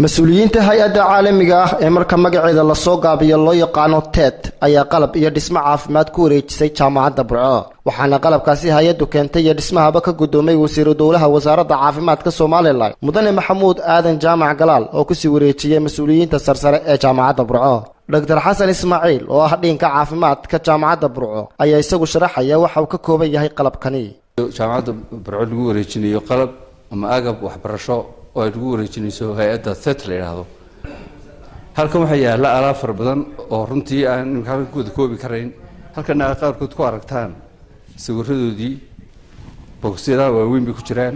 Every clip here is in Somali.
mas-uuliyiinta hay-adda caalamiga ah ee marka magaceeda la soo gaabiyo loo yaqaano TED ayaa qalab iyo dhismo caafimaad ku wareejisay jaamacadda Burco waxaana qalabkaasi hay-addu keentay iyo dhismahaba ka gudoomay wasiiru dowlaha wasaaradda caafimaadka Soomaaliland mudane Maxamuud Aadan Jaamac Galaal oo ku sii wareejiyay mas-uuliyiinta sarsare ee jaamacadda Burco Dr. Xasan Ismaaciil oo ah dhinka caafimaadka jaamacadda Burco ayaa isagu sharaxaya waxa uu ka kooban yahay qalabkani jaamacadda Burco lagu wareejinayo qalab ama agab waxbarasho oo ay lagu wareejinayso hay'adda TED la yiraahdo halkan waxa yaala alaab far badan oo runtii aan halkan ku koobi karayn halkan qaarkood ku aragtaan sawiradoodii bogsiyada waaweyn bay ku jiraan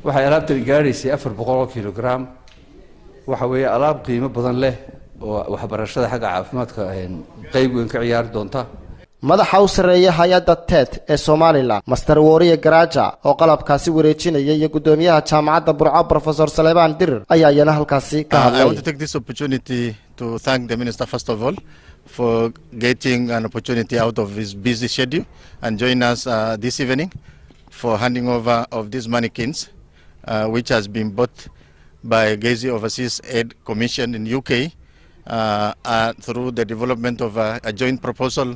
waxay alaabtan gaadhaysay 400 kilogram waxa weeye alaab qiimo badan leh oo waxbarashada xagga caafimaadka qayb weyn ka ciyaar doonta madaxa u sareeya hay'adda TED ee Soomaaliland Master Wariye Garaaja oo qalabkaasi wareejinaya iyo gudoomiyaha jaamacadda Burco Professor Saleebaan Dirir ayaa yana halkaasi ka hadlay. I want to take this opportunity to thank the minister first of all for getting an opportunity out of his busy schedule and join us this evening for handing over of these mannequins which has been bought by Gezi Overseas Aid Commission in UK through the development of a joint proposal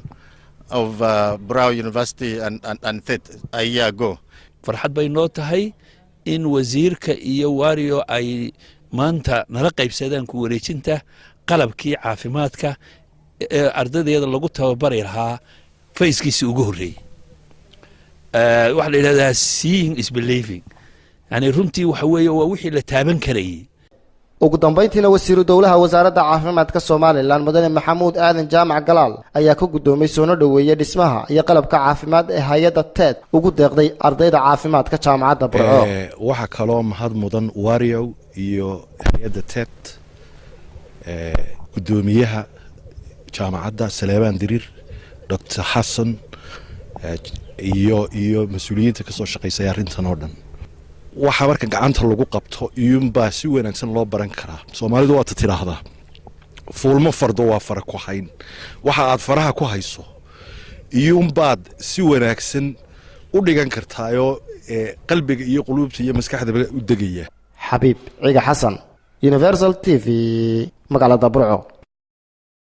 of Brown University and TED a year ago. farxad bay noo tahay in wasiirka iyo Wario ay maanta nala qaybsadaan ku wareejinta qalabkii caafimaadka ee ardayda lagu tababari lahaa fayskiisa ugu horeeyay waxa la yiraahdaa seeing is believing yani runtii waxa weeye waa wixii la taaban karay ugu dambeyntiina wasiiru dowlaha wasaaradda caafimaadka Soomaaliland mudane Maxamuud Aadan Jaamac Galaal ayaa ku gudoomay soo dhaweeyay dhismaha iyo qalabka caafimaad ee hay'adda TED ugu deeqday ardayda caafimaadka jaamacadda Burco waxa kaloo mahad mudan Wario iyo hay'adda TED gudoomiyaha jaamacadda Saleebaan Dirir Dr. Xasan iyo mas'uuliyiinta ka soo shaqeysay arrintan oo dhan waxa marka gacanta lagu qabto iyuunba si wanaagsan loo baran karaa Soomaalidu waa tiraahdaa fuulmo fardo waa fara ku hayn waxa aad faraha ku hayso iyuunbaad si wanaagsan u dhigan kartaayo qalbiga iyo quluubta iyo maskaxda u degaya Xabiib Ciga Xasan Universal TV magaalada Burco